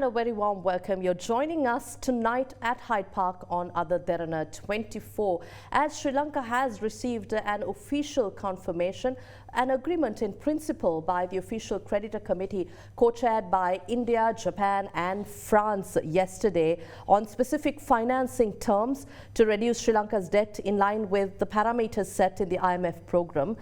And a very warm welcome. You're joining us tonight at Hyde Park on AdaDerana 24 as Sri Lanka has received an official confirmation, an agreement in principle by the official creditor committee co-chaired by India, Japan and France yesterday on specific financing terms to reduce Sri Lanka's debt in line with the parameters set in the IMF program.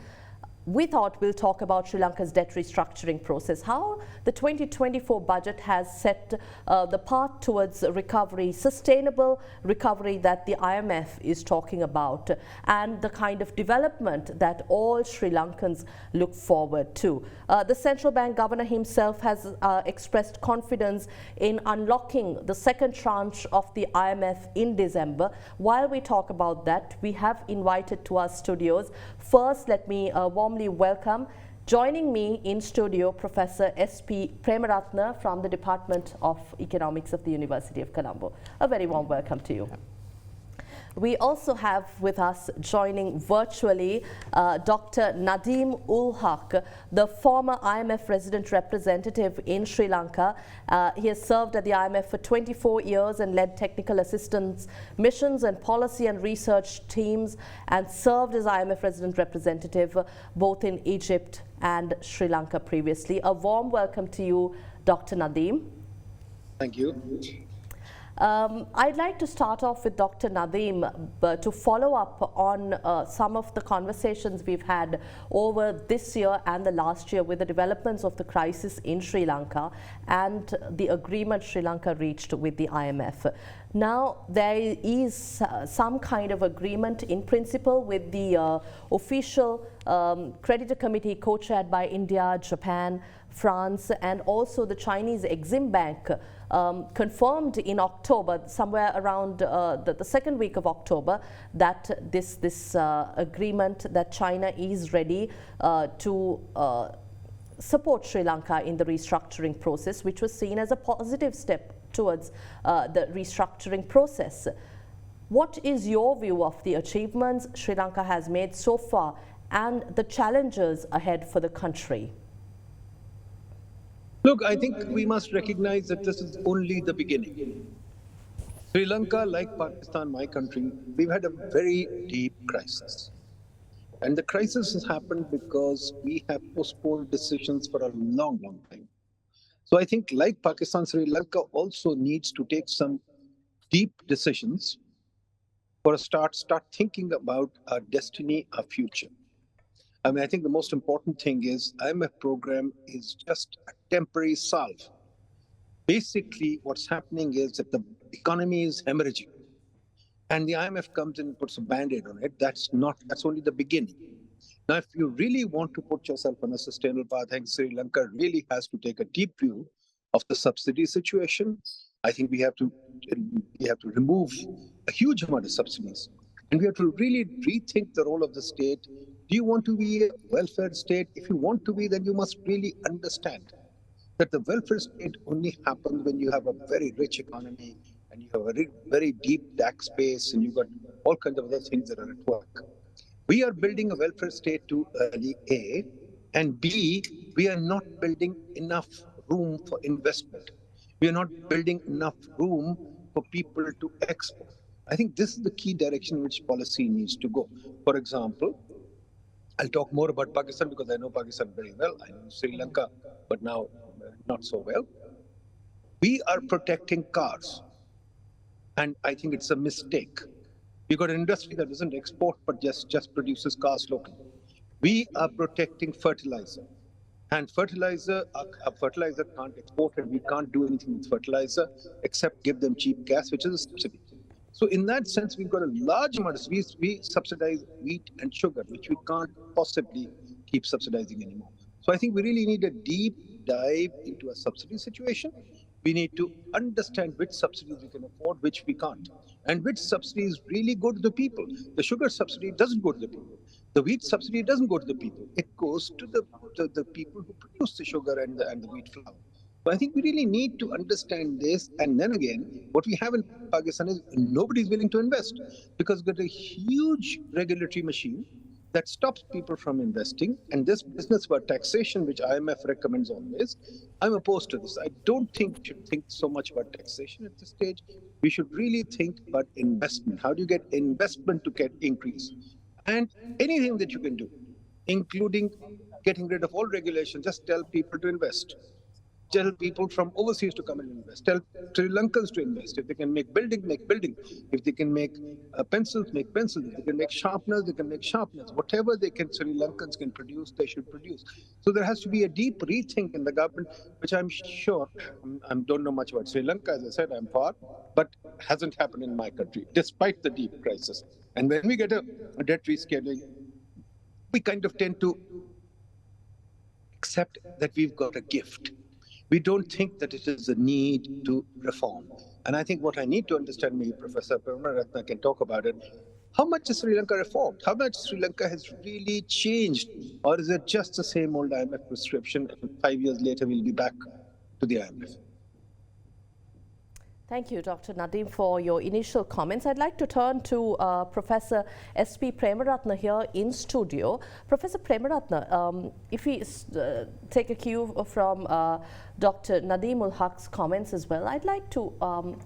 We thought we'll talk about Sri Lanka's debt restructuring process, how the 2024 budget has set the path towards recovery, sustainable recovery that the IMF is talking about, and the kind of development that all Sri Lankans look forward to. The central bank governor himself has expressed confidence in unlocking the second tranche of the IMF in December. While we talk about that, we have invited to our studios. First, let me warmly welcome, joining me in studio, Professor S.P. Premaratne from the Department of Economics of the University of Colombo. A very warm welcome to you. We also have with us, joining virtually, Dr. Nadeem Ul Haque, the former IMF Resident Representative in Sri Lanka. He has served at the IMF for 24 years and led technical assistance missions and policy and research teams, and served as IMF Resident Representative both in Egypt and Sri Lanka previously. A warm welcome to you, Dr. Nadeem. Thank you. I'd like to start off with Dr. Nadeem to follow up on some of the conversations we've had over this year and the last year with the developments of the crisis in Sri Lanka and the agreement Sri Lanka reached with the IMF. Now, there is some kind of agreement in principle with the official creditor committee co-chaired by India, Japan, France, and also the Chinese Exim Bank confirmed in October, somewhere around the second week of October, that this agreement that China is ready to support Sri Lanka in the restructuring process, which was seen as a positive step towards the restructuring process. What is your view of the achievements Sri Lanka has made so far and the challenges ahead for the country? Look, I think we must recognize that this is only the beginning. Sri Lanka, like Pakistan, my country, we've had a very deep crisis. And the crisis has happened because we have postponed decisions for a long, long time. So I think like Pakistan, Sri Lanka also needs to take some deep decisions for a start thinking about our destiny, our future. I mean, I think the most important thing is IMF program is just a temporary salve. Basically, what's happening is that the economy is hemorrhaging and the IMF comes in and puts a band-aid on it. That's only the beginning. Now, if you really want to put yourself on a sustainable path, I think Sri Lanka really has to take a deep view of the subsidy situation. I think we have to remove a huge amount of subsidies. And we have to really rethink the role of the state. Do you want to be a welfare state? If you want to be, then you must really understand that the welfare state only happens when you have a very rich economy and you have a very deep tax base and you've got all kinds of other things that are at work. We are building a welfare state to early A, and B, we are not building enough room for investment. We are not building enough room for people to export. I think this is the key direction which policy needs to go. For example, I'll talk more about Pakistan because I know Pakistan very well. I know Sri Lanka, but now not so well. We are protecting cars, and I think it's a mistake. We've got an industry that doesn't export, but just produces cars locally. We are protecting fertilizer, and fertilizer can't export, and we can't do anything with fertilizer except give them cheap gas, which is a subsidy. So in that sense, we've got a large amount of, we subsidize wheat and sugar, which we can't possibly keep subsidizing anymore. So I think we really need a deep dive into a subsidy situation. We need to understand which subsidies we can afford, which we can't, and which subsidies really go to the people. The sugar subsidy doesn't go to the people. The wheat subsidy doesn't go to the people. It goes to the people who produce the sugar and the wheat flour. So I think we really need to understand this. And then again, what we have in Pakistan is nobody's willing to invest because we've got a huge regulatory machine that stops people from investing. And this business about taxation, which IMF recommends always, I'm opposed to this. I don't think we should think so much about taxation at this stage. We should really think about investment. How do you get investment to get increase? And anything that you can do, including getting rid of all regulation, just tell people to invest. Tell people from overseas to come and invest. Tell Sri Lankans to invest. If they can make building, make building. If they can make pencils, make pencils. If they can make sharpeners, they can make sharpeners. Whatever they can, Sri Lankans can produce, they should produce. So there has to be a deep rethink in the government, which I'm sure, I don't know much about Sri Lanka, as I said, I'm far, but hasn't happened in my country, despite the deep crisis. And when we get a debt rescheduling, we kind of tend to accept that we've got a gift. We don't think that it is a need to reform. And I think what I need to understand, maybe Professor Premaratne can talk about it, how much is Sri Lanka reformed? How much Sri Lanka has really changed? Or is it just the same old IMF prescription and 5 years later we'll be back to the IMF? Thank you, Dr. Nadeem, for your initial comments. I'd like to turn to Professor S.P. Premaratne here in studio. Professor Premaratne, if we take a cue from Dr. Nadeem Ul Haque's comments as well, I'd like to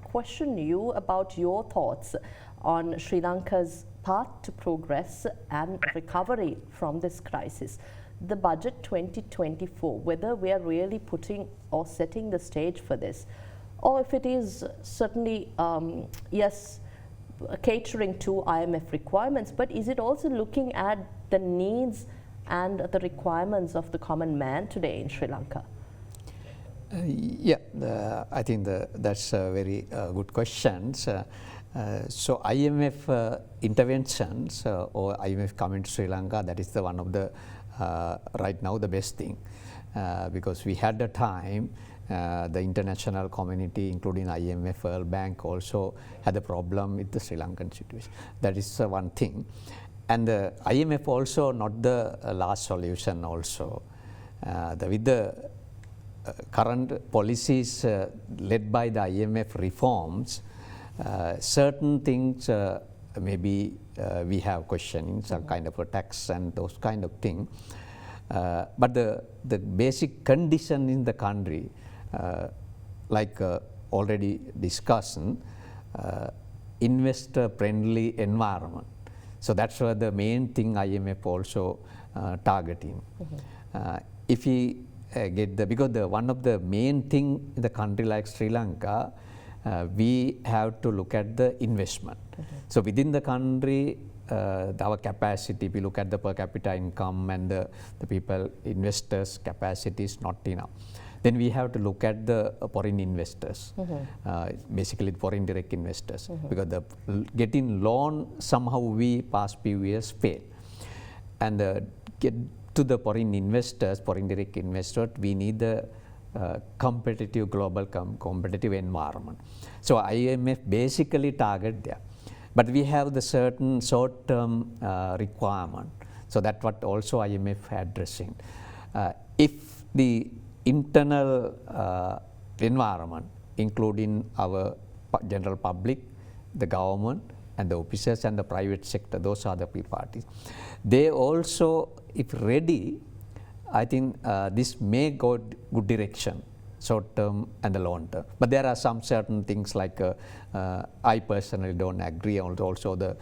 question you about your thoughts on Sri Lanka's path to progress and recovery from this crisis. The budget 2024, whether we are really putting or setting the stage for this, or if it is certainly, yes, catering to IMF requirements, but is it also looking at the needs and the requirements of the common man today in Sri Lanka? I think that's a very good question. So IMF interventions or IMF coming to Sri Lanka, that is the one of the, right now, the best thing. Because we had the time, the international community, including IMF, World Bank, also had a problem with the Sri Lankan situation. That is one thing. And the IMF also not the last solution also. With the current policies led by the IMF reforms, certain things maybe we have questioning, some kind of a tax and those kind of things. But the basic condition in the country, like already discussed, investor-friendly environment. So that's what the main thing IMF also targeting. If we get because one of the main thing in the country like Sri Lanka, we have to look at the investment. So within the country, our capacity, we look at the per capita income and the people, investors' capacity is not enough. Then we have to look at the foreign investors, basically foreign direct investors, because the getting loan somehow we past few years fail. And get to the foreign investors, foreign direct investors, we need the competitive global competitive environment. So IMF basically target there. But we have the certain short-term requirement. So that's what also IMF addressing. If the internal environment, including our general public, the government, and the officers and the private sector, those are the three parties. They also, if ready, I think this may go good direction, short term and the long term. But there are some certain things like I personally don't agree. Also the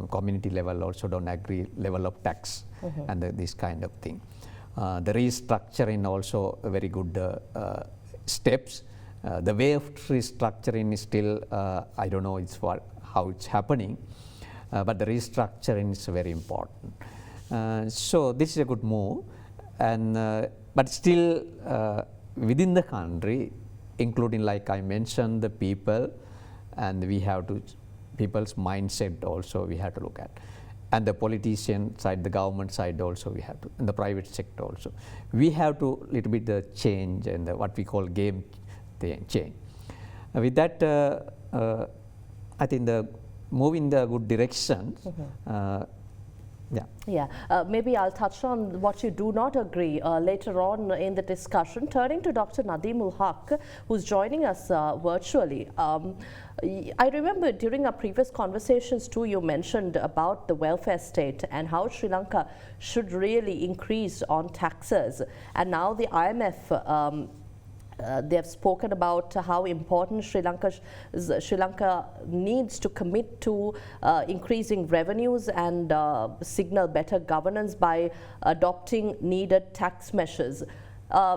community level also don't agree level of tax and this kind of thing. The restructuring also a very good steps. The way of restructuring is still I don't know how it's happening, but the restructuring is very important. So this is a good move, and but still within the country, including like I mentioned the people, and we have to people's mindset also we have to look at. And the politician side, the government side also we have to, and the private sector also. We have to little bit the change and what we call game change. With that, I think the move in the good direction. Yeah. Yeah, maybe I'll touch on what you do not agree later on in the discussion. Turning to Dr. Nadeem Ul Haque, who's joining us virtually. I remember during our previous conversations too, you mentioned about the welfare state and how Sri Lanka should really increase on taxes. And now the IMF they have spoken about how important Sri Lanka needs to commit to increasing revenues and signal better governance by adopting needed tax measures.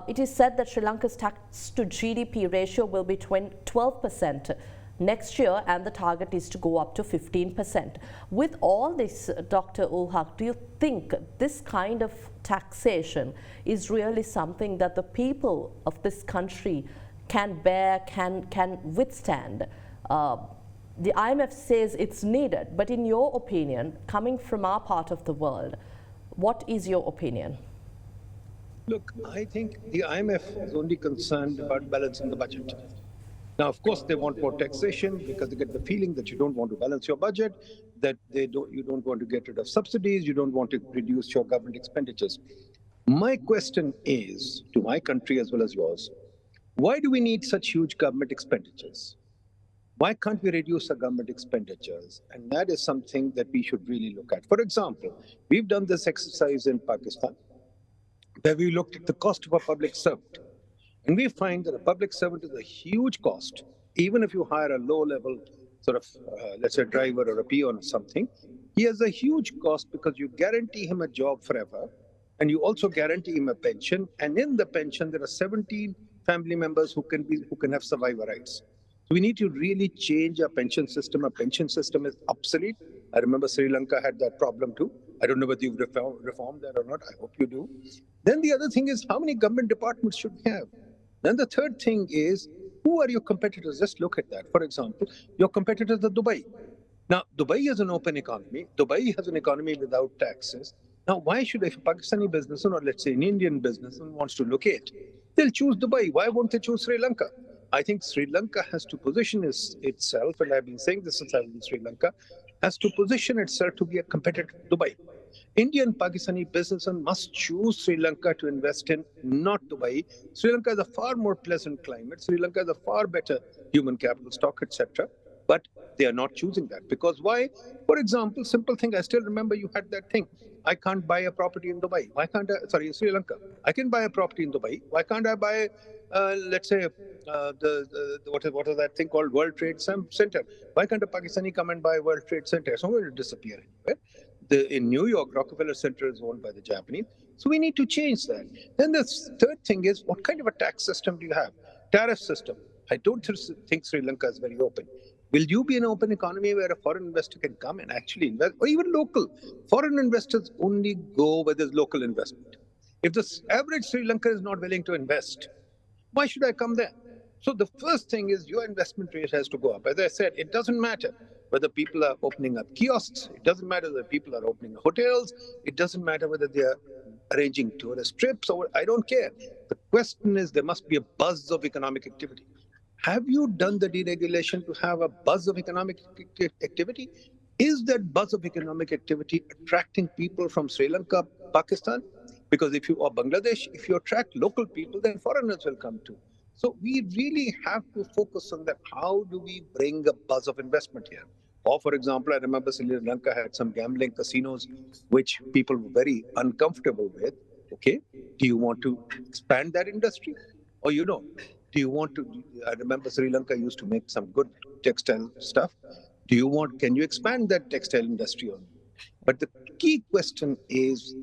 It is said that Sri Lanka's tax to GDP ratio will be 12% next year, and the target is to go up to 15%. With all this, Dr. Ul Haque, do you think this kind of taxation is really something that the people of this country can bear, can withstand? The IMF says it's needed, but in your opinion, coming from our part of the world, what is your opinion? Look, I think the IMF is only concerned about balancing the budget. Now, of course, they want more taxation because they get the feeling that you don't want to balance your budget, that you don't want to get rid of subsidies, you don't want to reduce your government expenditures. My question is, to my country as well as yours, why do we need such huge government expenditures? Why can't we reduce our government expenditures? And that is something that we should really look at. For example, we've done this exercise in Pakistan, where we looked at the cost of a public servant. And we find that a public servant is a huge cost, even if you hire a low-level sort of, let's say, driver or a peon or something. He has a huge cost because you guarantee him a job forever, and you also guarantee him a pension. And in the pension, there are 17 family members who can have survivor rights. So we need to really change our pension system. Our pension system is obsolete. I remember Sri Lanka had that problem too. I don't know whether you've reformed that or not. I hope you do. Then the other thing is, how many government departments should we have? Then the third thing is, who are your competitors? Just look at that. For example, your competitors are Dubai. Now, Dubai is an open economy. Dubai has an economy without taxes. Now, why should if a Pakistani businessman or let's say an Indian businessman wants to locate, they'll choose Dubai. Why won't they choose Sri Lanka? I think Sri Lanka has to position itself, and I've been saying this since I was in Sri Lanka, has to position itself to be a competitor to Dubai. Indian Pakistani businessmen must choose Sri Lanka to invest in, not Dubai. Sri Lanka is a far more pleasant climate. Sri Lanka is a far better human capital stock, etc. But they are not choosing that. Because why? For example, simple thing, I still remember you had that thing. I can't buy a property in Dubai. Why can't I, sorry, in Sri Lanka. I can buy a property in Dubai. Why can't I buy, let's say, what is that thing called World Trade Center? Why can't a Pakistani come and buy World Trade Center? It's not going to disappear anywhere. In New York, Rockefeller Center is owned by the Japanese. So we need to change that. Then the third thing is, what kind of a tax system do you have? Tariff system. I don't think Sri Lanka is very open. Will you be an open economy where a foreign investor can come and actually invest, or even local? Foreign investors only go where there's local investment. If the average Sri Lankan is not willing to invest, why should I come there? So the first thing is your investment rate has to go up. As I said, it doesn't matter whether people are opening up kiosks. It doesn't matter whether people are opening hotels. It doesn't matter whether they are arranging tourist trips, or I don't care. The question is, there must be a buzz of economic activity. Have you done the deregulation to have a buzz of economic activity? Is that buzz of economic activity attracting people from Sri Lanka, Pakistan? Because if you are Bangladesh, if you attract local people, then foreigners will come too. So we really have to focus on that. How do we bring a buzz of investment here? Or for example, I remember Sri Lanka had some gambling casinos, which people were very uncomfortable with. Okay, do you want to expand that industry? Or you don't? Do you want to, I remember Sri Lanka used to make some good textile stuff. Can you expand that textile industry on? But the key question is,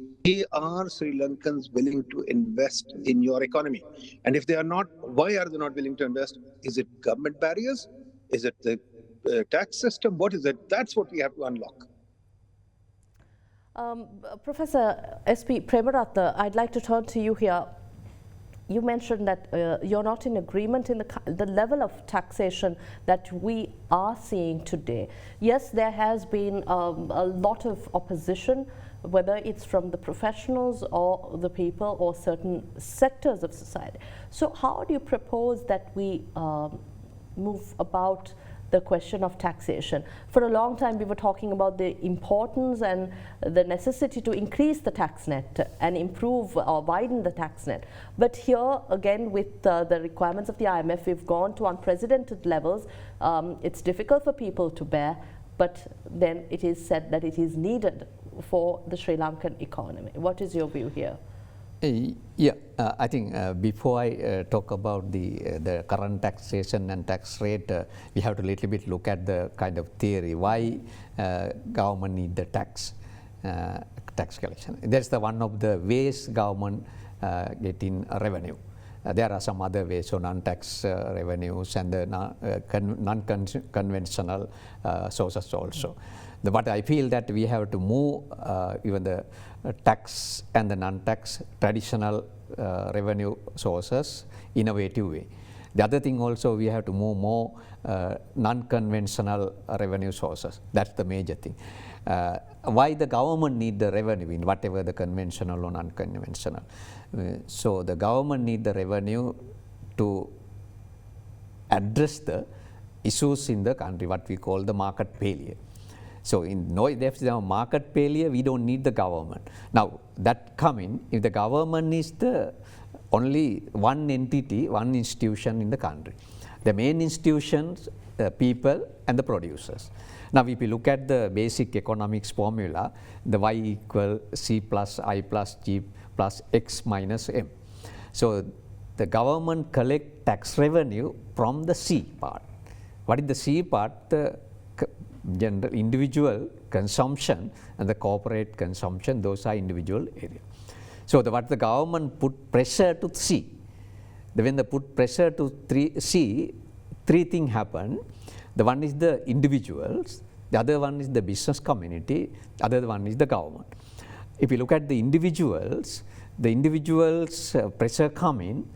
are Sri Lankans willing to invest in your economy? And if they are not, why are they not willing to invest? Is it government barriers? Is it the tax system? What is it? That's what we have to unlock. Professor S.P. Premaratne, I'd like to turn to you here. You mentioned that you're not in agreement in the level of taxation that we are seeing today. Yes, there has been a lot of opposition, whether it's from the professionals or the people or certain sectors of society. So how do you propose that we move about the question of taxation. For a long time, we were talking about the importance and the necessity to increase the tax net and improve or widen the tax net. But here, again, with the requirements of the IMF, we've gone to unprecedented levels. It's difficult for people to bear, but then it is said that it is needed for the Sri Lankan economy. What is your view here? I think before I talk about the current taxation and tax rate, we have to little bit look at the kind of theory why government need the tax collection. That's the one of the ways government getting revenue. There are some other ways, so non-tax revenues and the non-conventional sources also. But I feel that we have to move even the tax and the non-tax traditional revenue sources innovative way. The other thing also, we have to move more non-conventional revenue sources. That's the major thing. Why the government need the revenue in whatever the conventional or non-conventional. So the government need the revenue to address the issues in the country, what we call the market failure. So if there's a market failure, we don't need the government. Now that coming, if the government is the only one entity, one institution in the country, the main institutions, the people and the producers. Now if you look at the basic economics formula, the y equal c plus I plus g plus x minus m. So the government collect tax revenue from the C part. What is the C part? The general individual consumption and the corporate consumption, those are individual areas. So what the government put pressure to C. When they put pressure to C, three things happen. The one is the individuals, the other one is the business community, the other one is the government. If you look at the individuals pressure coming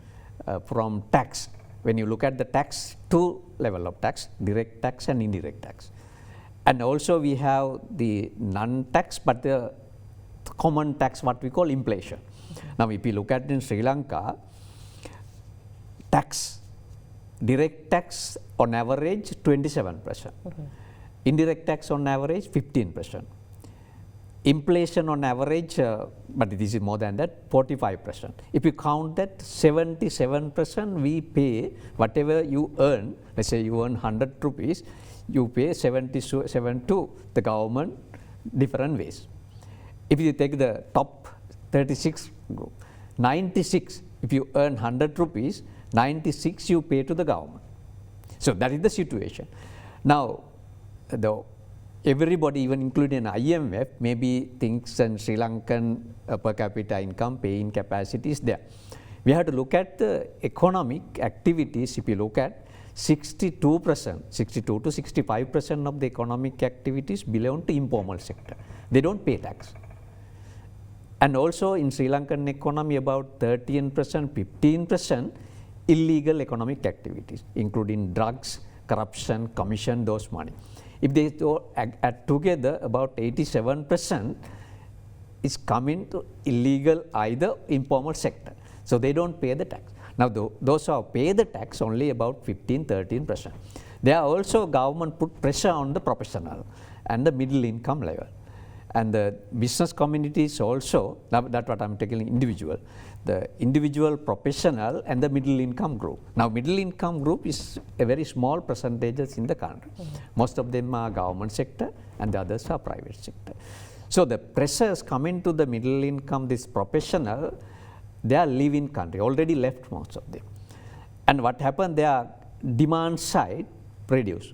from tax. When you look at the tax, two level of tax, direct tax and indirect tax. And also we have the non-tax, but the common tax, what we call inflation. Now if you look at in Sri Lanka, tax, direct tax on average 27%, indirect tax on average 15%, inflation on average, but this is more than that, 45%. If you count that, 77% we pay whatever you earn. Let's say you earn 100 rupees, you pay 77 to the government different ways. If you take the top 36 group, 96, if you earn 100 rupees, 96 you pay to the government. So that is the situation. Now, everybody, even including IMF, maybe thinks and Sri Lankan per capita income paying capacity is there. We have to look at the economic activities. If you look at 62%, 62 to 65% of the economic activities belong to informal sector. They don't pay tax. And also in Sri Lankan economy, about 13%, 15% illegal economic activities, including drugs, corruption, commission, those money. If they add together, about 87% is coming to illegal, either informal sector. So they don't pay the tax. Now those who pay the tax only about 15, 13%. There are also government put pressure on the professional and the middle income level. And the business communities also, now that's what I'm taking individual, the individual professional and the middle income group. Now middle income group is a very small percentages in the country. Most of them are government sector and the others are private sector. So the pressures coming to the middle income, this professional, they are leaving country, already left most of them. And what happened, their demand side reduced.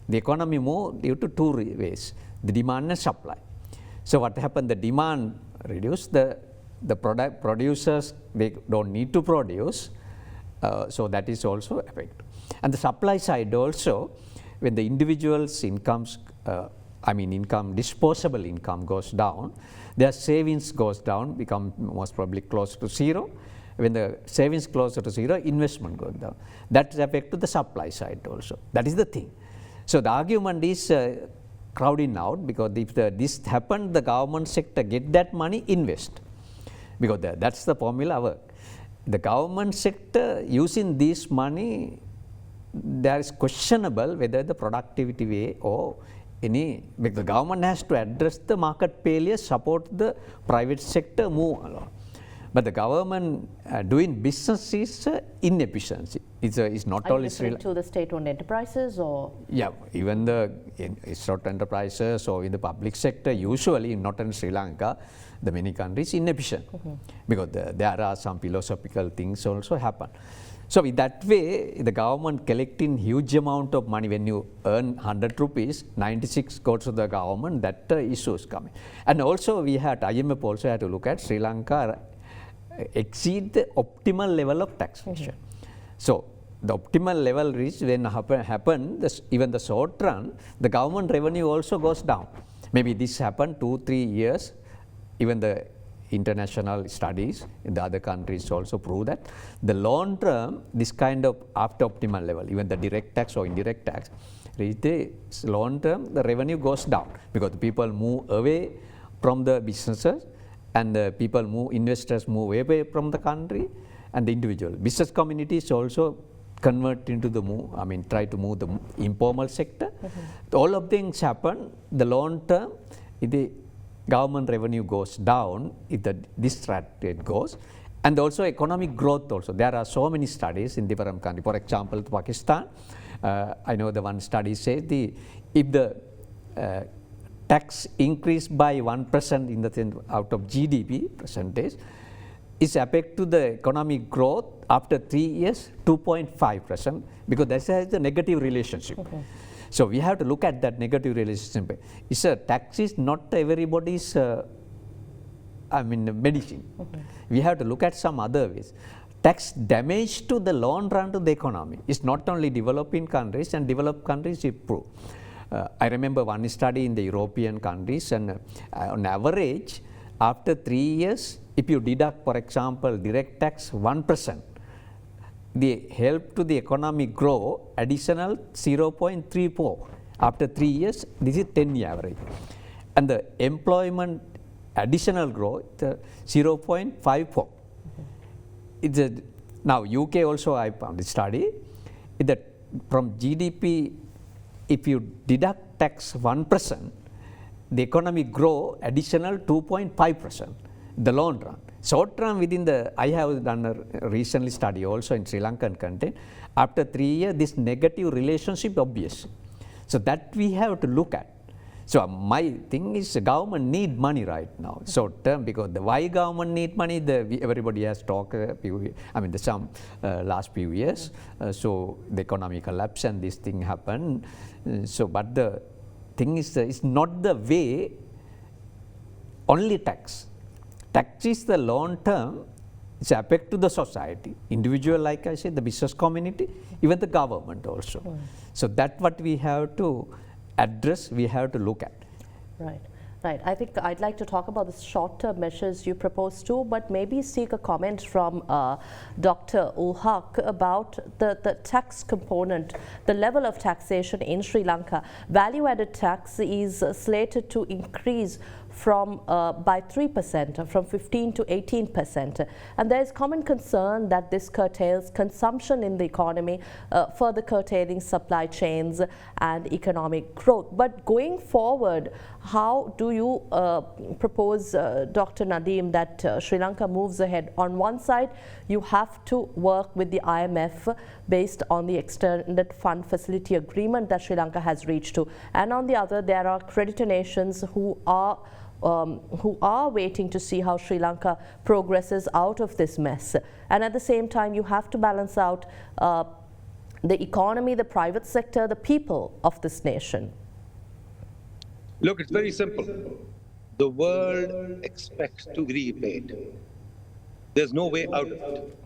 The economy moved due to two ways, the demand and supply. So what happened, the demand reduced, the product producers, they don't need to produce, so that is also affected. And the supply side also, when the individual's incomes, disposable income goes down, their savings goes down, become most probably close to zero. When the savings closer to zero, investment goes down. That is affect to the supply side also. That is the thing. So the argument is crowding out, because if this happened, the government sector get that money, invest. Because that's the formula work. The government sector using this money there is questionable whether the productivity way or any, because the government has to address the market failure, support the private sector move along. But the government doing business is inefficiency. It's not only Sri Lanka. To the state-owned enterprises or? Yeah, even the state enterprises or in the public sector, usually not in Sri Lanka, the many countries inefficient because there are some philosophical things also happen. So in that way, the government collecting huge amount of money. When you earn 100 rupees, 96 goes to the government, that issue is coming. And also we had, IMF also had to look at Sri Lanka exceed the optimal level of taxation. So the optimal level reached when happen, even the short run, the government revenue also goes down. Maybe this happened 2-3 years, even the international studies in the other countries also prove that the long term, this kind of after optimal level, even the direct tax or indirect tax, the long term, the revenue goes down because the people move away from the businesses and the people move, investors move away from the country, and the individual business communities also convert into the try to move the informal sector. All of things happen, the long term, the government revenue goes down if this rate goes, and also economic growth also. There are so many studies in different countries. For example, Pakistan, I know the one study says if the tax increase by 1% in the out of GDP percentage is affect to the economic growth after 3 years 2.5% because that has a negative relationship. So we have to look at that negative relationship. Tax is not everybody's medicine. We have to look at some other ways. Tax damage to the long run to the economy. It's not only developing countries, and developed countries improve. I remember one study in the European countries, and on average, after 3 years, if you deduct, for example, direct tax 1%, the help to the economy grow additional 0.34. After 3 years, this is 10-year average. And the employment additional growth, 0.54. Now, UK also I found a study that from GDP, if you deduct tax 1%, the economy grow additional 2.5%, the long run. Short run I have done a recently study also in Sri Lankan content. After 3 years, this negative relationship obvious. So that we have to look at. So my thing is the government need money right now, short term, because why government need money, everybody has talked, last few years. So the economic collapse and this thing happened. But the thing is, it's not the way only tax. Tax is the long term, it's affect to the society, individual, like I said, the business community, even the government also. So that's what we have to address, we have to look at. Right. Right. I think I'd like to talk about the short-term measures you propose too, but maybe seek a comment from Dr. Ul Haque about the tax component, the level of taxation in Sri Lanka. Value-added tax is slated to increase by 3%, from 15 to 18%. And there is common concern that this curtails consumption in the economy, further curtailing supply chains and economic growth. But going forward, how do you propose, Dr. Nadeem, that Sri Lanka moves ahead? On one side, you have to work with the IMF based on the extended fund facility agreement that Sri Lanka has reached to. And on the other, there are creditor nations who are waiting to see how Sri Lanka progresses out of this mess. And at the same time, you have to balance out the economy, the private sector, the people of this nation. Look, it's very simple. The world expects to be repaid. There's no way out of it.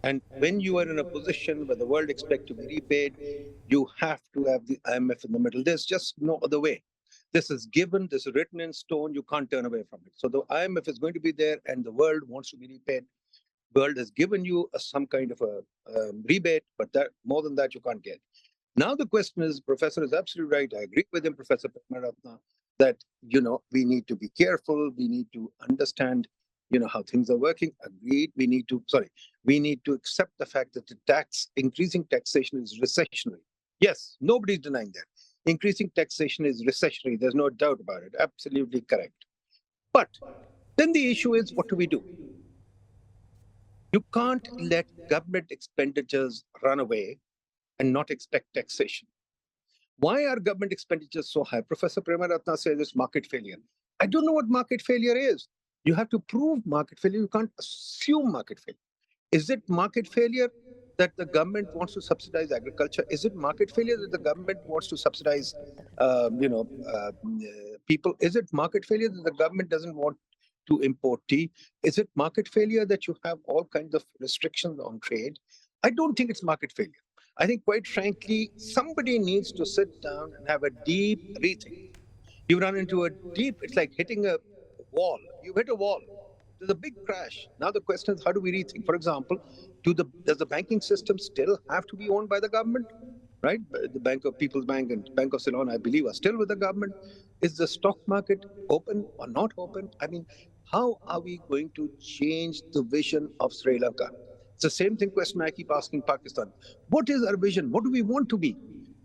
And when you are in a position where the world expects to be repaid, you have to have the IMF in the middle. There's just no other way. This is given, this is written in stone, you can't turn away from it. So the IMF is going to be there and the world wants to be repaid. The world has given you some kind of a rebate, but more than that you can't get. Now the question is, Professor is absolutely right. I agree with him, Professor Premaratne, that we need to be careful, we need to understand how things are working. Agreed. We need to accept the fact that increasing taxation is recessionary. Yes, nobody's denying that. Increasing taxation is recessionary. There's no doubt about it. Absolutely correct. But then the issue is, what do we do? You can't let government expenditures run away and not expect taxation. Why are government expenditures so high? Professor Premaratne says it's market failure. I don't know what market failure is. You have to prove market failure. You can't assume market failure. Is it market failure that the government wants to subsidize agriculture? Is it market failure that the government wants to subsidize, people? Is it market failure that the government doesn't want to import tea? Is it market failure that you have all kinds of restrictions on trade? I don't think it's market failure. I think, quite frankly, somebody needs to sit down and have a deep rethink. You run into it's like hitting a wall. You hit a wall. There's a big crash. Now the question is, how do we rethink? For example, does the banking system still have to be owned by the government? Right? The People's Bank and Bank of Ceylon, I believe, are still with the government. Is the stock market open or not open? I mean, how are we going to change the vision of Sri Lanka? It's the same question I keep asking Pakistan. What is our vision? What do we want to be?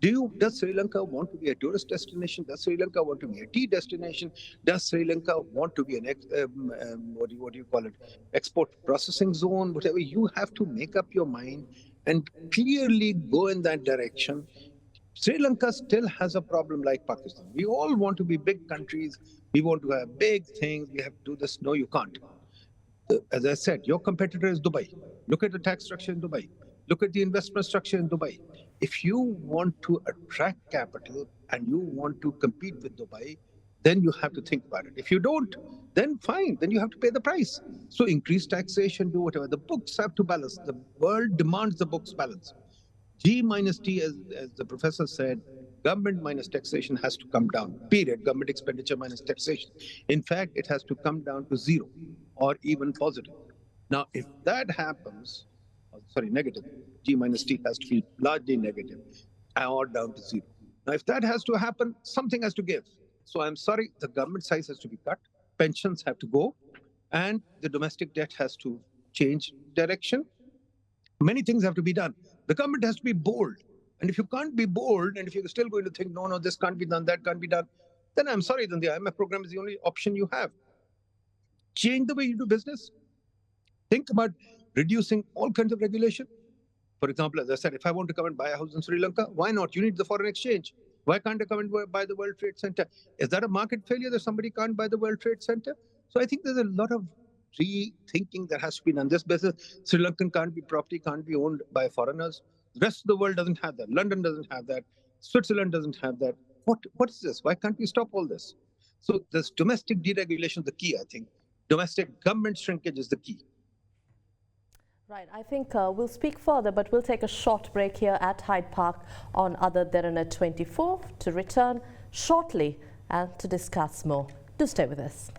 Does Sri Lanka want to be a tourist destination? Does Sri Lanka want to be a tea destination? Does Sri Lanka want to be an what do you call it? Export processing zone? Whatever. You have to make up your mind and clearly go in that direction. Sri Lanka still has a problem like Pakistan. We all want to be big countries. We want to have big things. We have to do this. No, you can't. As I said, your competitor is Dubai. Look at the tax structure in Dubai. Look at the investment structure in Dubai. If you want to attract capital and you want to compete with Dubai, then you have to think about it. If you don't, then fine, then you have to pay the price. So increase taxation, do whatever. The books have to balance. The world demands the books balance. G minus T, as the professor said, government minus taxation has to come down, period. Government expenditure minus taxation. In fact, it has to come down to zero or even positive. Now, if that happens, negative, G minus T has to be largely negative or down to zero. Now, if that has to happen, something has to give. So I'm sorry, the government size has to be cut, pensions have to go, and the domestic debt has to change direction. Many things have to be done. The government has to be bold. And if you can't be bold, and if you're still going to think, no, this can't be done, that can't be done, then I'm sorry, then the IMF program is the only option you have. Change the way you do business. Think about reducing all kinds of regulation. For example, as I said, if I want to come and buy a house in Sri Lanka, why not? You need the foreign exchange. Why can't I come and buy the World Trade Center? Is that a market failure that somebody can't buy the World Trade Center? So I think there's a lot of rethinking that has to be done. This business, Sri Lankan property can't be owned by foreigners. The rest of the world doesn't have that. London doesn't have that. Switzerland doesn't have that. What is this? Why can't we stop all this? So this domestic deregulation is the key, I think. Domestic government shrinkage is the key. Right, I think we'll speak further, but we'll take a short break here at Hyde Park on AdaDerana 24 to return shortly and to discuss more. Do stay with us.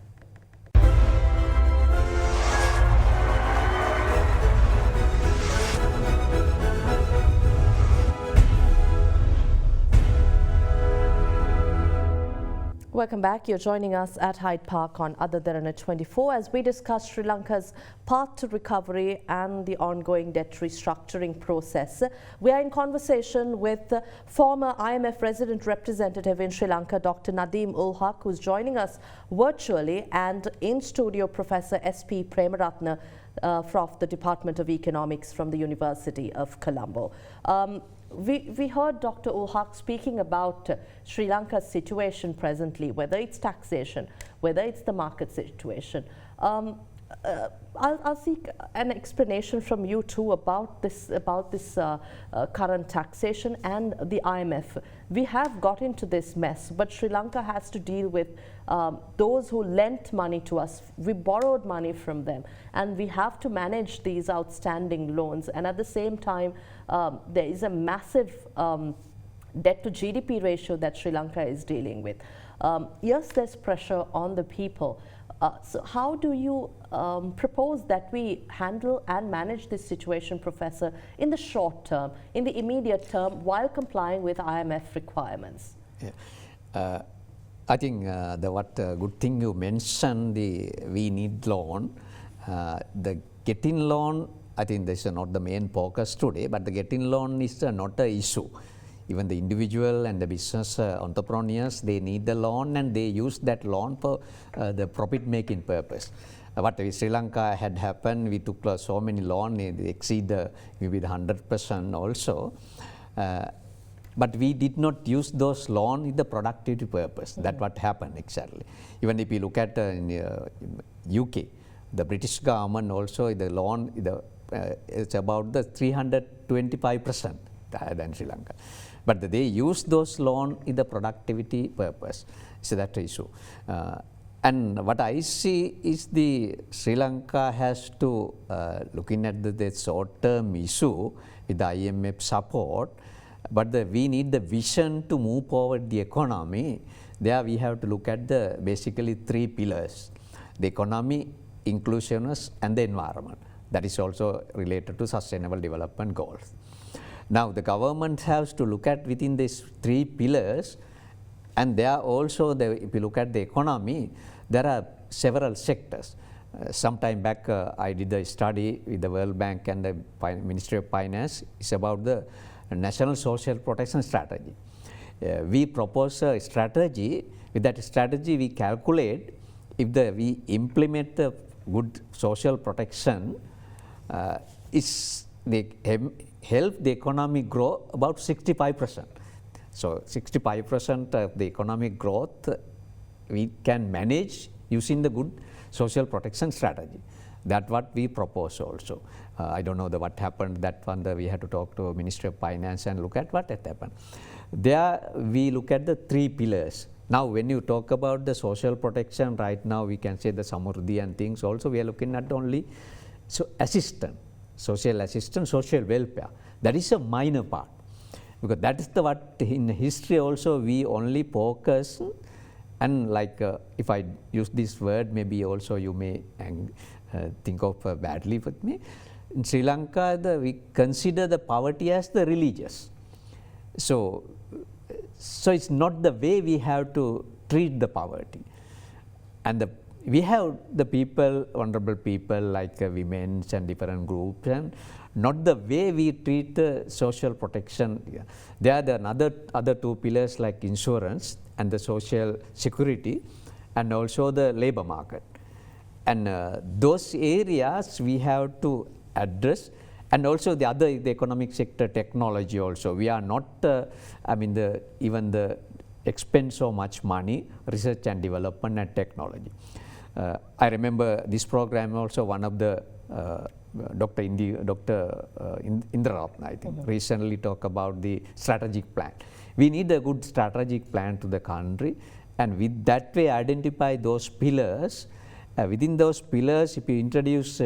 Welcome back. You're joining us at Hyde Park on AdaDerana 24 as we discuss Sri Lanka's path to recovery and the ongoing debt restructuring process. We are in conversation with former IMF Resident Representative in Sri Lanka, Dr. Nadeem Ul Haque, who's joining us virtually, and in studio, Professor S.P. Premaratne from the Department of Economics from the University of Colombo. We heard Dr. Ul Haque speaking about Sri Lanka's situation presently, whether it's taxation, whether it's the market situation. I'll seek an explanation from you too about this current taxation and the IMF. We have got into this mess, but Sri Lanka has to deal with those who lent money to us. We borrowed money from them, and we have to manage these outstanding loans. And at the same time, there is a massive debt to GDP ratio that Sri Lanka is dealing with. Yes, there's pressure on the people. So how do you propose that we handle and manage this situation, Professor, in the short term, in the immediate term, while complying with IMF requirements? I think good thing you mentioned we need loan. the getting loan, I think this is not the main focus today, but the getting loan is not an issue. Even the individual and the business entrepreneurs, they need the loan and they use that loan for the profit making purpose. What in Sri Lanka had happened, we took so many loans, they exceed maybe the 100% also. But we did not use those loans with the productivity purpose. That's what happened exactly. Even if you look at in UK, the British government also, the loan it's about the 325% higher than Sri Lanka. But they use those loans in the productivity purpose. So that's the issue. And what I see is the Sri Lanka has to looking at the short-term issue with the IMF support, but we need the vision to move forward the economy. There we have to look at the basically three pillars: the economy, inclusiveness, and the environment. That is also related to sustainable development goals. Now the government has to look at within these three pillars, and there are also, if you look at the economy, there are several sectors. Some time back I did a study with the World Bank and the Ministry of Finance. It's about the National Social Protection Strategy. We propose a strategy. With that strategy we calculate if we implement the good social protection, help the economy grow about 65%. So 65% of the economic growth we can manage using the good social protection strategy. That's what we propose also. I don't know what happened, that one we had to talk to Ministry of Finance and look at what had happened. There we look at the three pillars. Now when you talk about the social protection, right now we can say the Samurdhi and things also, we are looking at only social assistance, social welfare. That is a minor part, because that is what in history also we only focus. And like if I use this word, maybe also you may think of badly with me. In Sri Lanka, we consider the poverty as the religious. So it's not the way we have to treat the poverty. And we have the people, vulnerable people like women and different groups, and not the way we treat the social protection. There are the other two pillars like insurance and the social security, and also the labor market. And those areas we have to address, and also the economic sector, technology also. We are not, even the expend so much money, research and development and technology. I remember this program also, one of the Dr. Inderawatne, I think, recently talked about the strategic plan. We need a good strategic plan to the country, and with that way identify those pillars. Within those pillars, if you introduce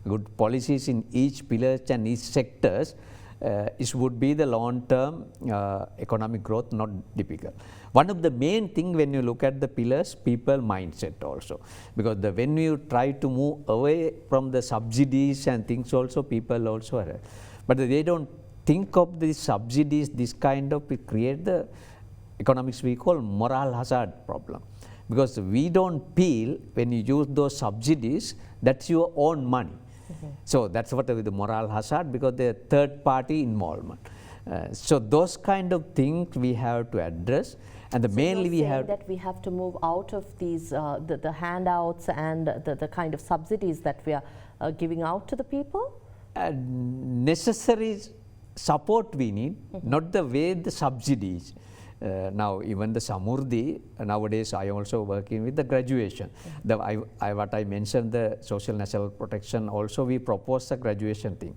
good policies in each pillars and each sectors, it would be the long-term economic growth, not difficult. One of the main things when you look at the pillars, people mindset also, because when you try to move away from the subsidies and things also, people also are, but they don't think of these subsidies, this kind of, it create the economics we call moral hazard problem, because we don't feel when you use those subsidies, that's your own money. So that's what the moral hazard, because the third party involvement. So those kind of things we have to address, and mainly we have that we have to move out of these the handouts and the kind of subsidies that we are giving out to the people. Necessary support we need, not the way the subsidies. Now even the Samurdhi, nowadays I am also working with the graduation. What I mentioned, the social national protection, also we propose the graduation thing.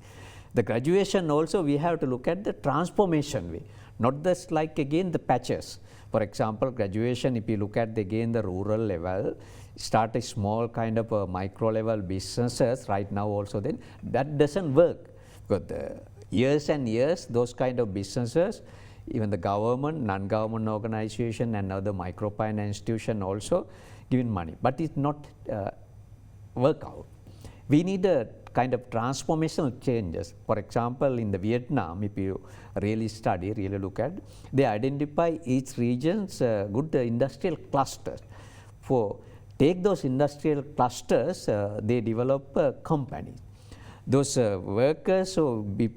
The graduation also we have to look at the transformation way, not just like again the patches. For example, graduation, if you look at again the rural level, start a small kind of a micro level businesses right now also, then that doesn't work, because years and years those kind of businesses, even the government, non-government organization and other microfinance institution also giving money, but it's not work out. We need a kind of transformational changes. For example, in the Vietnam, if you really study, really look at, they identify each region's good industrial clusters for take those industrial clusters, they develop companies. Those workers who be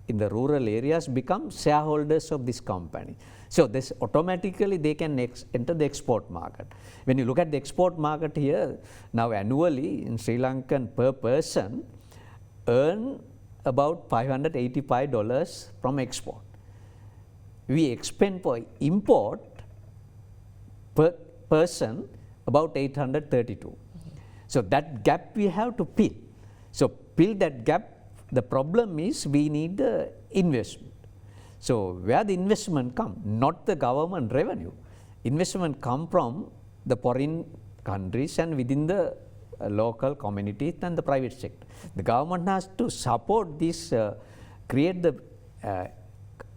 in the rural areas become shareholders of this company. So this automatically they can enter the export market. When you look at the export market here, now annually in Sri Lankan per person earn about $585 from export. We expend for import per person about 832. So that gap we have to fill. So fill that gap, the problem is we need the investment. So where the investment come? Not the government revenue. Investment come from the foreign countries and within the local communities and the private sector. The government has to support this, create the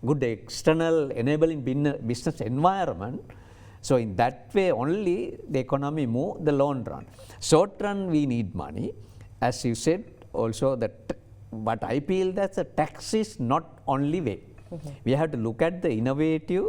good external enabling business environment. So in that way only the economy move the long run. Short run we need money. As you said also that, but I feel that the tax is not only way. We have to look at the innovative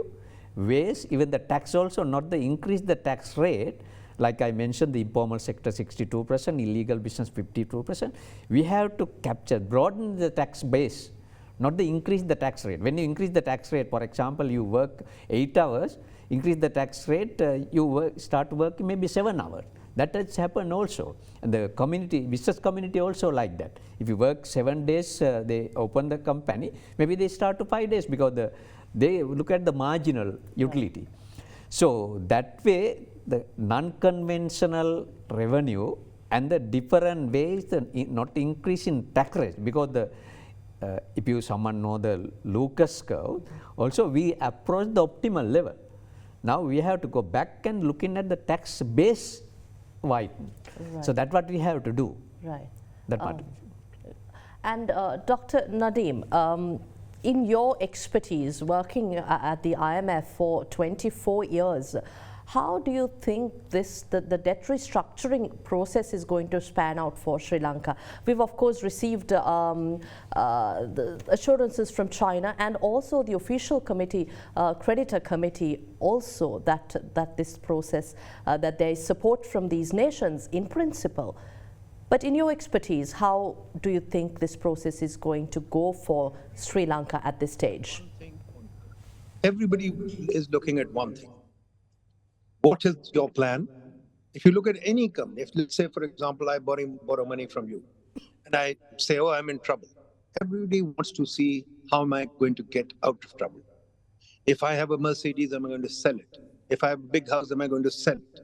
ways, even the tax also, not the increase the tax rate. Like I mentioned, the informal sector 62%, illegal business 52%. We have to capture, broaden the tax base, not the increase the tax rate. When you increase the tax rate, for example, you work 8 hours, increase the tax rate, you start working maybe 7 hours. That has happened also. And the community, business community also like that. If you work 7 days, they open the company, maybe they start to 5 days because they look at the marginal utility. Right. So that way, the non-conventional revenue and the different ways, not increase in tax rate, because if someone know the Lucas curve, also we approach the optimal level. Now we have to go back and looking at the tax base widen. Right. So that's what we have to do. Right. That part. And Dr. Nadeem, in your expertise working at the IMF for 24 years, how do you think the debt restructuring process is going to span out for Sri Lanka? We've of course received the assurances from China and also the official committee, creditor committee also that this process, that there is support from these nations in principle. But in your expertise, how do you think this process is going to go for Sri Lanka at this stage? Everybody is looking at one thing. What is your plan? If you look at any company, if let's say, for example, I borrow money from you and I say, oh, I'm in trouble. Everybody wants to see how am I going to get out of trouble. If I have a Mercedes, am I going to sell it? If I have a big house, am I going to sell it?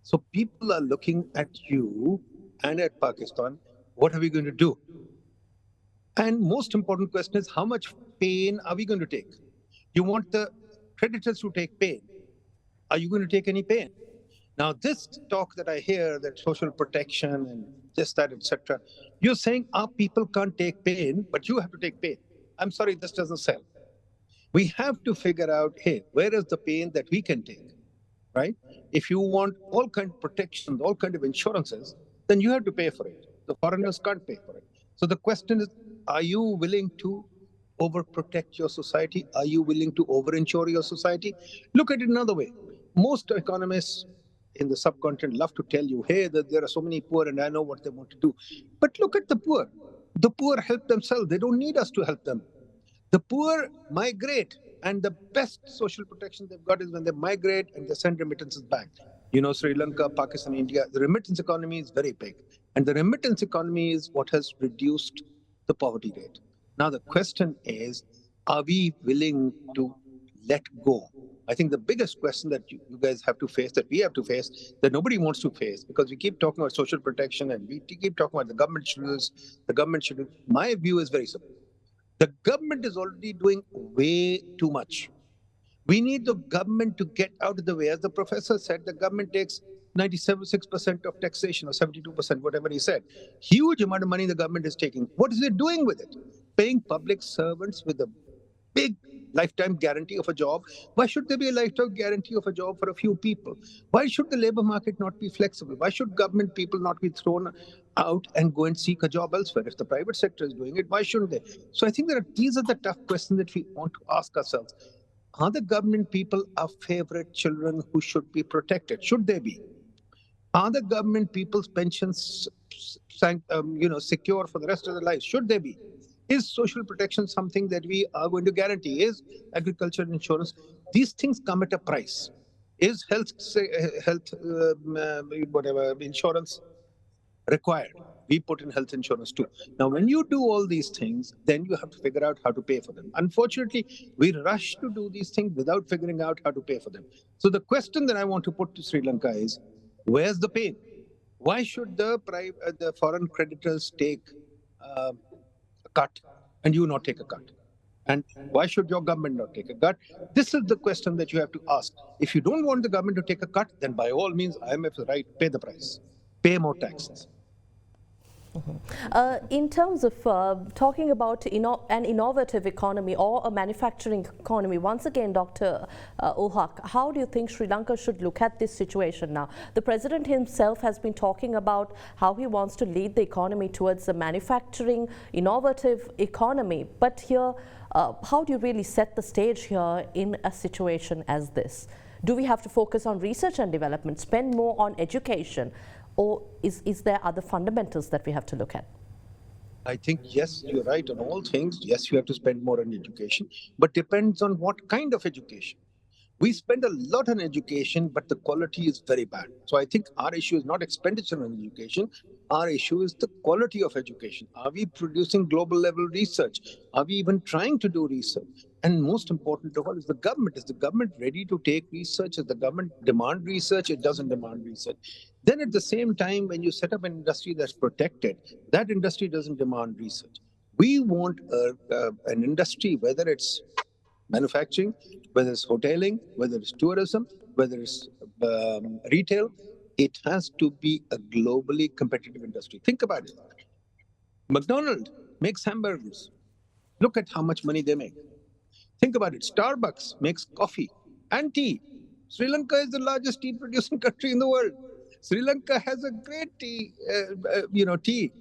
So people are looking at you and at Pakistan, what are we going to do? And most important question is, how much pain are we going to take? You want the creditors to take pain. Are you going to take any pain? Now, this talk that I hear, that social protection and this, that, etc., you're saying our people can't take pain, but you have to take pain. I'm sorry, this doesn't sell. We have to figure out, hey, where is the pain that we can take, right? If you want all kind of protections, all kind of insurances, then you have to pay for it. The foreigners can't pay for it. So the question is, are you willing to overprotect your society? Are you willing to overinsure your society? Look at it another way. Most economists in the subcontinent love to tell you, hey, that there are so many poor and I know what they want to do. But look at the poor. The poor help themselves. They don't need us to help them. The poor migrate, and the best social protection they've got is when they migrate and they send remittances back. You know, Sri Lanka, Pakistan, India, the remittance economy is very big. And the remittance economy is what has reduced the poverty rate. Now, the question is, are we willing to let go? I think the biggest question that you guys have to face, that we have to face, that nobody wants to face, because we keep talking about social protection and we keep talking about the government should do this, the government should do. My view is very simple. The government is already doing way too much. We need the government to get out of the way. As the professor said, the government takes 96% of taxation or 72%, whatever he said. Huge amount of money the government is taking. What is it doing with it? Paying public servants with a big lifetime guarantee of a job. Why should there be a lifetime guarantee of a job for a few people? Why should the labor market not be flexible? Why should government people not be thrown out and go and seek a job elsewhere? If the private sector is doing it, why shouldn't they? So I think these are the tough questions that we want to ask ourselves. Are the government people our favorite children who should be protected? Should they be? Are the government people's pensions secure for the rest of their lives? Should they be? Is social protection something that we are going to guarantee? Is agriculture insurance? These things come at a price. Is whatever insurance required? We put in health insurance too. Now, when you do all these things, then you have to figure out how to pay for them. Unfortunately, we rush to do these things without figuring out how to pay for them. So the question that I want to put to Sri Lanka is, where's the pain? Why should the foreign creditors take a cut and you not take a cut? And why should your government not take a cut? This is the question that you have to ask. If you don't want the government to take a cut, then by all means, IMF is right, pay the price, pay more taxes. In terms of talking about an innovative economy or a manufacturing economy, once again, Dr. Ul Haque, how do you think Sri Lanka should look at this situation now? The president himself has been talking about how he wants to lead the economy towards a manufacturing, innovative economy. But here, how do you really set the stage here in a situation as this? Do we have to focus on research and development, spend more on education? Or is there other fundamentals that we have to look at? I think, yes, you're right on all things. Yes, you have to spend more on education, but depends on what kind of education. We spend a lot on education, but the quality is very bad. So I think our issue is not expenditure on education. Our issue is the quality of education. Are we producing global level research? Are we even trying to do research? And most important of all is the government. Is the government ready to take research? Does the government demand research? It doesn't demand research. Then at the same time, when you set up an industry that's protected, that industry doesn't demand research. We want an industry, whether it's manufacturing, whether it's hoteling, whether it's tourism, whether it's retail, it has to be a globally competitive industry. Think about it. McDonald's makes hamburgers. Look at how much money they make. Think about it. Starbucks makes coffee and tea. Sri Lanka is the largest tea producing country in the world. Sri Lanka has a great tea, tea.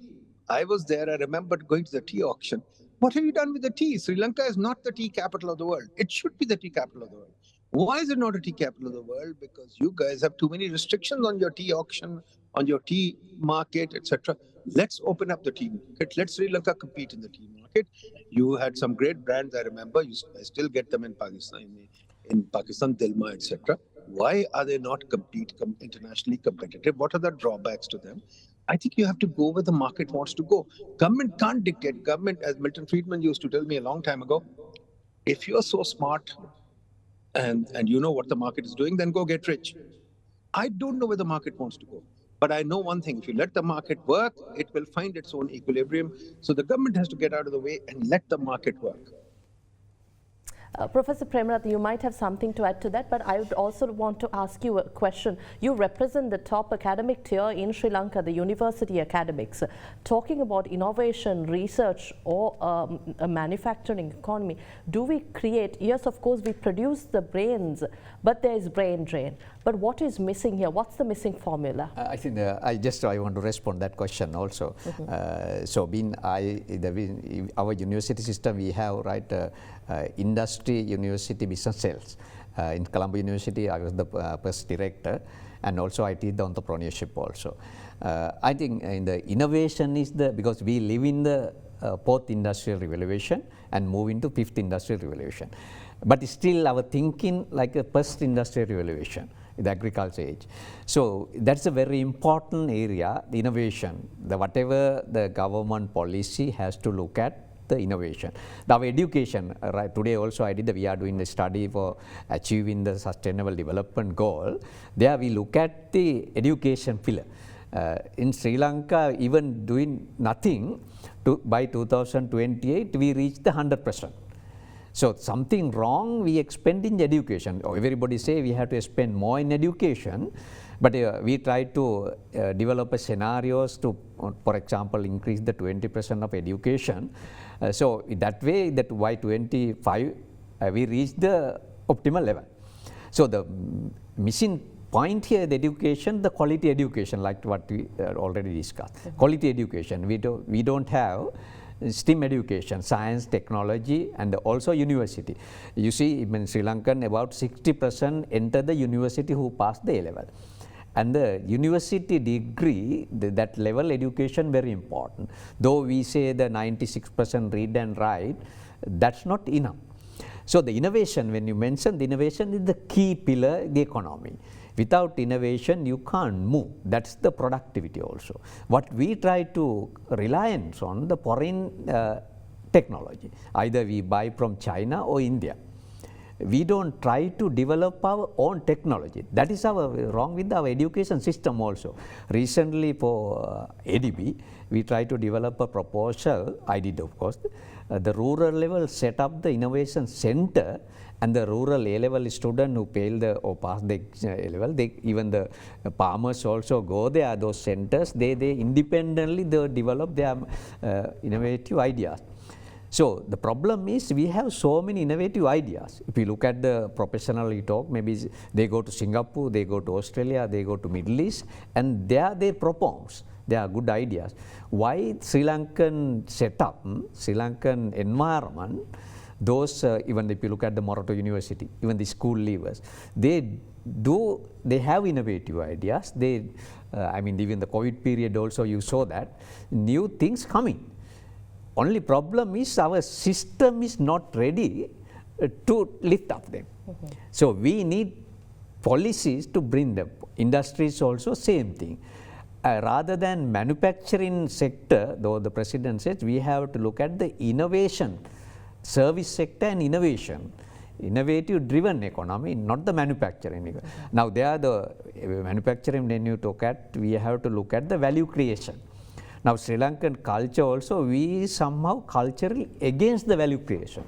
I was there. I remember going to the tea auction. What have you done with the tea? Sri Lanka is not the tea capital of the world. It should be the tea capital of the world. Why is it not a tea capital of the world? Because you guys have too many restrictions on your tea auction, on your tea market, etc. Let's open up the tea market. Let Sri Lanka compete in the tea market. You had some great brands, I remember. I still get them in Pakistan, Dilma, etc. Why are they not internationally competitive? What are the drawbacks to them? I think you have to go where the market wants to go. Government can't dictate. Government, as Milton Friedman used to tell me a long time ago, if you're so smart and you know what the market is doing, then go get rich. I don't know where the market wants to go. But I know one thing, if you let the market work, it will find its own equilibrium. So the government has to get out of the way and let the market work. Professor Premaratne, you might have something to add to that, but I would also want to ask you a question. You represent the top academic tier in Sri Lanka, the university academics. Talking about innovation, research, or a manufacturing economy, do we create, yes, of course, we produce the brains, but there is brain drain. But what is missing here? What's the missing formula? I think I want to respond that question also. So our university system, we have industry, university, business cells. In Colombo University, I was the first director, and also I teach the entrepreneurship also. I think in the innovation is because we live in the fourth industrial revolution and move into fifth industrial revolution. But still our thinking like a first industrial revolution, the agriculture age. So that's a very important area, the innovation. Whatever the government policy has to look at the innovation. Our education, right, today also we are doing a study for achieving the sustainable development goal. There we look at the education pillar. In Sri Lanka, even doing nothing, by 2028 we reach the 100%. So something wrong we expend in education. Everybody say we have to spend more in education, but we try to develop scenarios to, for example, increase the 20% of education. So that way, that by 25 we reach the optimal level. So the missing point here, the education, the quality education, like what we already discussed. Quality education, we don't have STEM education, science, technology, and also university. You see, in Sri Lankan, about 60% enter the university who pass the A-level. And the university degree, that level education very important. Though we say the 96% read and write, that's not enough. So the innovation, when you mention the innovation, is the key pillar in the economy. Without innovation, you can't move. That's the productivity also. What we try to reliance on the foreign technology. Either we buy from China or India. We don't try to develop our own technology. That is our wrong with our education system also. Recently for ADB, we tried to develop a proposal, I did of course, the rural level set up the innovation center, and the rural A-level student who failed or passed the A-level, even the farmers also go there, those centers, they independently they develop their innovative ideas. So the problem is we have so many innovative ideas. If you look at the professional you talk, maybe they go to Singapore, they go to Australia, they go to Middle East, and there they propose. They are good ideas. Why Sri Lankan setup, Sri Lankan environment, those even if you look at the Morato University, even the school leavers, they have innovative ideas. I mean, even the COVID period also you saw that new things coming. Only problem is our system is not ready to lift up them. So we need policies to bring them. Industries also same thing. Rather than manufacturing sector, though the president says we have to look at the innovation, service sector and innovation. Innovative driven economy, not the manufacturing. Now there the manufacturing, when you look at, we have to look at the value creation. Now Sri Lankan culture also, we somehow culturally against the value creation.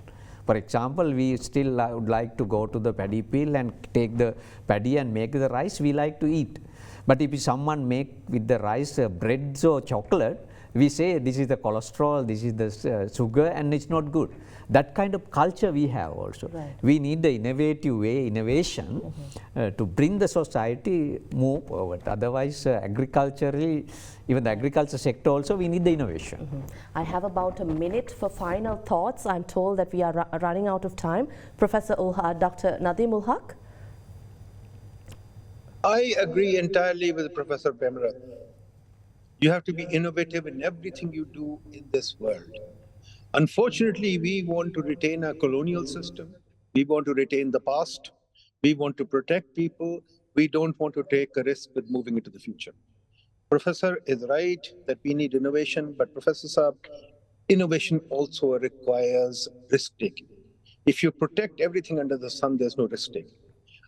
For example, we still would like to go to the paddy field and take the paddy and make the rice, we like to eat. But if someone make with the rice breads or chocolate, we say this is the cholesterol, this is the sugar, and it's not good. That kind of culture we have also. Right. We need the innovative way, innovation to bring the society move forward. Otherwise, agriculturally, even the agriculture sector also, we need the innovation. I have about a minute for final thoughts. I'm told that we are running out of time. Professor Dr. Nadeem Ul Haque. I agree entirely with Professor Premaratne. You have to be innovative in everything you do in this world. Unfortunately, we want to retain our colonial system. We want to retain the past. We want to protect people. We don't want to take a risk with moving into the future. Professor is right that we need innovation, but Professor Saab, innovation also requires risk-taking. If you protect everything under the sun, there's no risk-taking.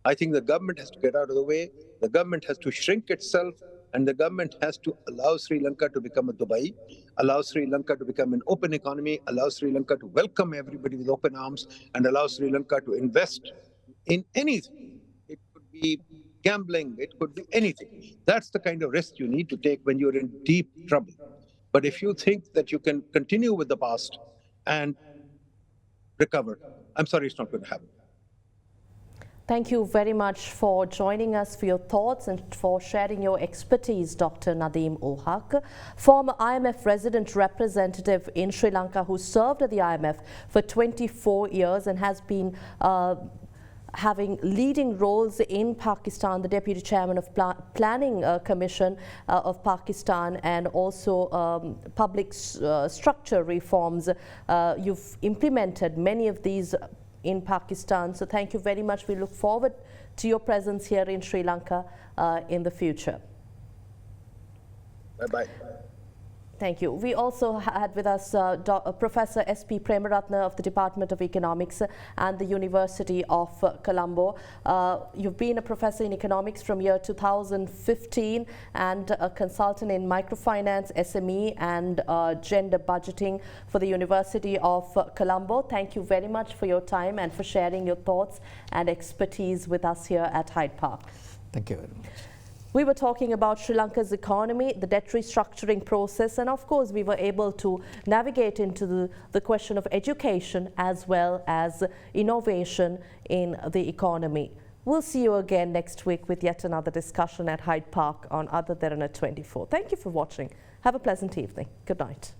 I think the government has to get out of the way. The government has to shrink itself, and the government has to allow Sri Lanka to become a Dubai, allow Sri Lanka to become an open economy, allow Sri Lanka to welcome everybody with open arms, and allow Sri Lanka to invest in anything. It could be gambling, it could be anything. That's the kind of risk you need to take when you're in deep trouble. But if you think that you can continue with the past and recover, I'm sorry, it's not going to happen. Thank you very much for joining us, for your thoughts and for sharing your expertise, Dr. Nadeem Ul Haque, former IMF Resident Representative in Sri Lanka who served at the IMF for 24 years and has been having leading roles in Pakistan, the Deputy Chairman of Planning Commission of Pakistan, and also public structure reforms. You've implemented many of these in Pakistan. So thank you very much. We look forward to your presence here in Sri Lanka in the future. Bye-bye. Thank you. We also had with us Professor S.P. Premaratne of the Department of Economics and the University of Colombo. You've been a professor in economics from year 2015 and a consultant in microfinance, SME and gender budgeting for the University of Colombo. Thank you very much for your time and for sharing your thoughts and expertise with us here at Hyde Park. Thank you very much. We were talking about Sri Lanka's economy, the debt restructuring process, and of course we were able to navigate into the question of education as well as innovation in the economy. We'll see you again next week with yet another discussion at Hyde Park on AdaDerana 24. Thank you for watching. Have a pleasant evening. Good night.